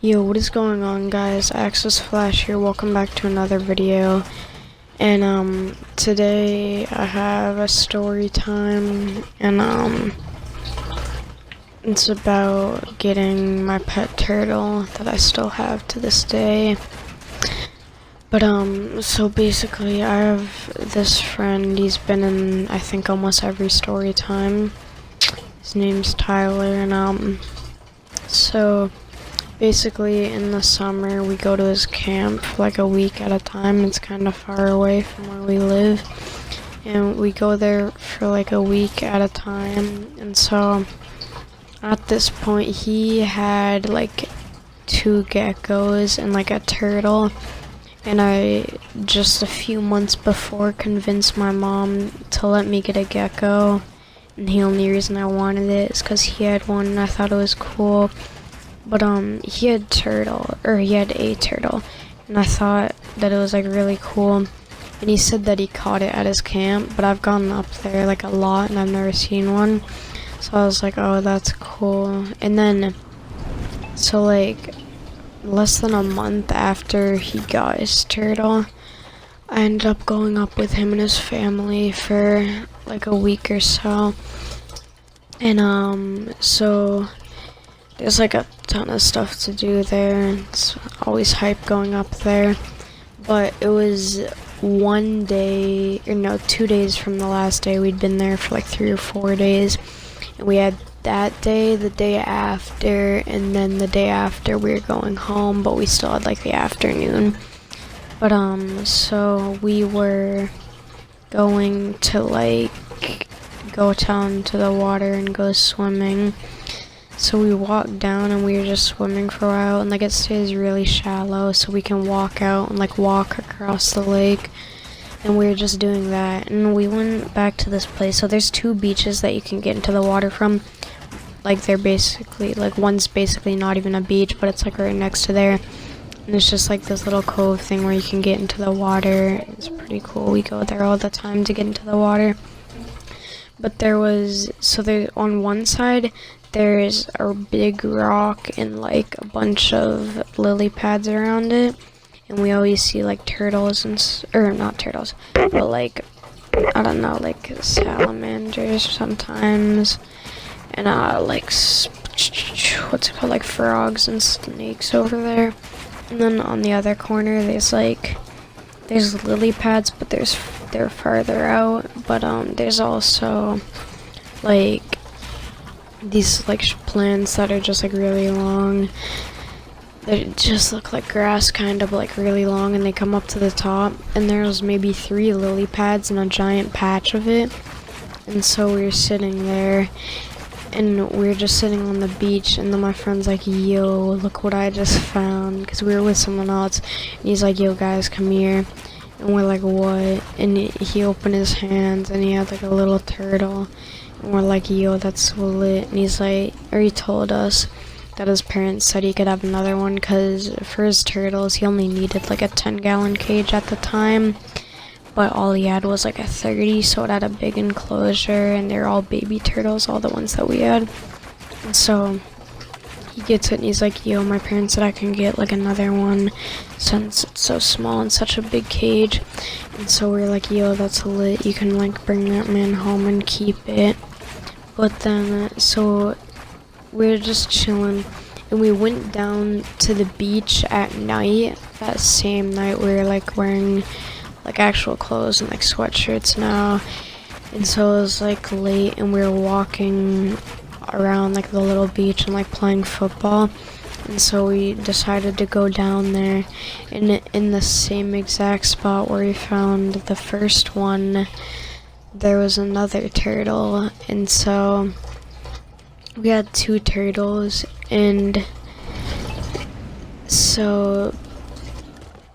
Yo, what is going on, guys? Access Flash here. Welcome back to another video. And today I have a story time, and it's about getting my pet turtle that I still have to this day. But so basically I have this friend. He's been in, I think, almost every story time. His name's Tyler, and so basically in the summer we go to his camp for like a week at a time. It's kind of far away from where we live, and we go there for like a week at a time. And so at this point he had like 2 geckos and like a turtle, and I just a few months before convinced my mom to let me get a gecko, and the only reason I wanted it is because he had one and I thought it was cool. But he had a turtle, and I thought that it was like really cool. And he said that he caught it at his camp, but I've gone up there like a lot and I've never seen one. So I was like, oh, that's cool. And then, so like less than a month after he got his turtle, I ended up going up with him and his family for like a week or so. And so there's like a ton of stuff to do there. It's always hype going up there. But it was 2 days from the last day. We'd been there for like 3 or 4 days. And we had that day, the day after, and then the day after we were going home, but we still had like the afternoon. But so we were going to like go down to the water and go swimming. So we walked down and we were just swimming for a while, and like it stays really shallow, so we can walk out and like walk across the lake. And we were just doing that, and we went back to this place. So there's 2 beaches that you can get into the water from. Like they're basically, like one's basically not even a beach, but it's like right next to there. And it's just like this little cove thing where you can get into the water. It's pretty cool. We go there all the time to get into the water. But there on one side, there's a big rock and like a bunch of lily pads around it, and we always see like turtles or not turtles, but like I don't know, like salamanders sometimes, and like what's it called, like frogs and snakes over there. And then on the other corner there's lily pads, but they're farther out. But there's also like these like plants that are just like really long. They just look like grass, kind of like really long, and they come up to the top. And there's maybe 3 lily pads and a giant patch of it. And so we were sitting there, and we were just sitting on the beach, and then my friend's like, yo, look what I just found, because we were with someone else. And he's like, yo guys, come here. And we're like, what? And he opened his hands, and he had like a little turtle. And we're like, yo, that's so lit. And he's like, or he told us that his parents said he could have another one, because for his turtles he only needed like a 10-gallon cage at the time, but all he had was like a 30, so it had a big enclosure, and they're all baby turtles, all the ones that we had. And so he gets it, and he's like, yo, my parents said I can get like another one since it's so small and such a big cage. And so we're like, yo, that's lit, you can like bring that man home and keep it. But then so we're just chilling, and we went down to the beach at night. That same night we were like wearing like actual clothes and like sweatshirts now. And so it was like late, and we were walking around like the little beach and like playing football. And so we decided to go down there, and in the same exact spot where we found the first one, there was another turtle. And so we had 2 turtles, and so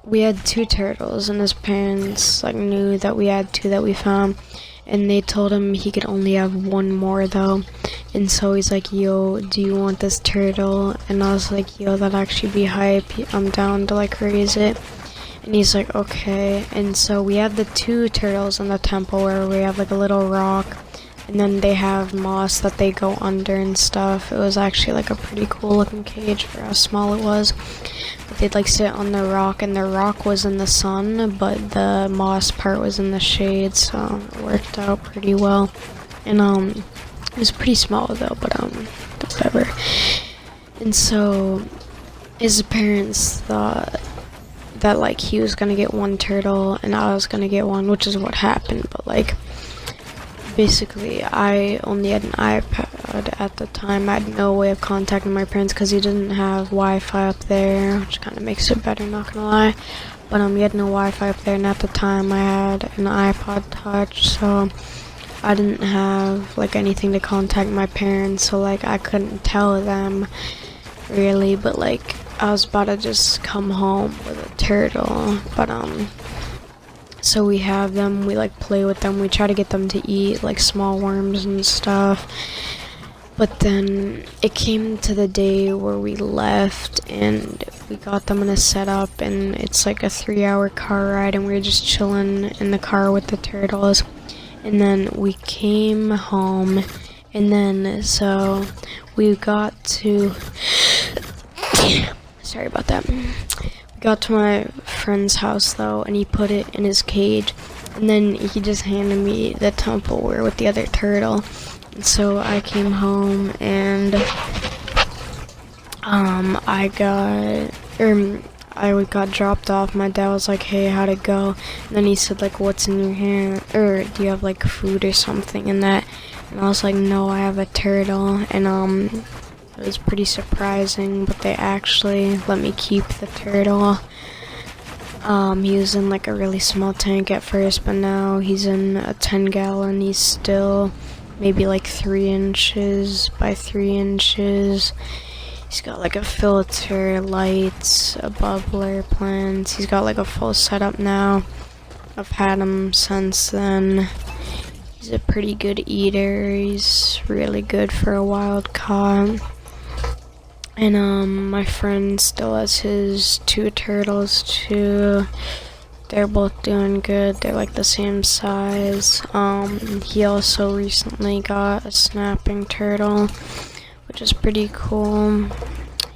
we had 2 turtles, and his parents like knew that we had 2 that we found, and they told him he could only have 1 more though. And so he's like, yo, do you want this turtle? And I was like, yo, that'd actually be hype, I'm down to like raise it. And he's like, okay. And so we have the 2 turtles in the temple where we have like a little rock and then they have moss that they go under and stuff. It was actually like a pretty cool looking cage for how small it was. But they'd like sit on the rock, and the rock was in the sun, but the moss part was in the shade, so it worked out pretty well. And it was pretty small though, but whatever. And so his parents thought that like he was gonna get one turtle and I was gonna get one, which is what happened. But like basically I only had an iPad at the time. I had no way of contacting my parents because he didn't have Wi-Fi up there, which kind of makes it better, not gonna lie. But he had no Wi-Fi up there, and at the time I had an iPod Touch, so I didn't have like anything to contact my parents, so like I couldn't tell them really. But like I was about to just come home with a turtle, but so we have them, we like play with them, we try to get them to eat like small worms and stuff. But then it came to the day where we left and we got them in a setup, and it's like a 3-hour car ride, and we were just chilling in the car with the turtles. And then we came home, and then so we got to sorry about that. We got to my friend's house though, and he put it in his cage, and then he just handed me the Tupperware with the other turtle. And so I came home, and I got dropped off. My dad was like, "Hey, how'd it go?" And then he said like, "What's in your hand? Or do you have like food or something in that?" And I was like, "No, I have a turtle." And it was pretty surprising, but they actually let me keep the turtle. He was in like a really small tank at first, but now he's in a 10-gallon. He's still maybe like 3 inches by 3 inches. He's got like a filter, lights, a bubbler, plants. He's got like a full setup now. I've had him since then. He's a pretty good eater. He's really good for a wild caught. And my friend still has his 2 turtles too. They're both doing good. They're like the same size. He also recently got a snapping turtle, which is pretty cool.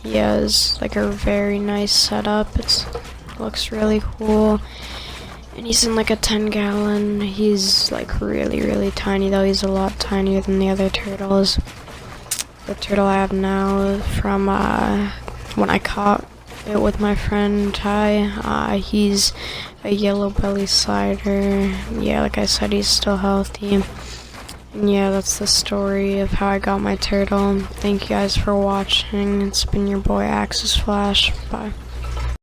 He has like a very nice setup. It looks really cool. And he's in like a 10-gallon. He's like really, really tiny though. He's a lot tinier than the other turtles. The turtle I have now from when I caught it with my friend Ty, he's a yellow belly slider. Yeah, like I said, he's still healthy. And yeah, that's the story of how I got my turtle. Thank you guys for watching. It's been your boy Axis Flash. Bye.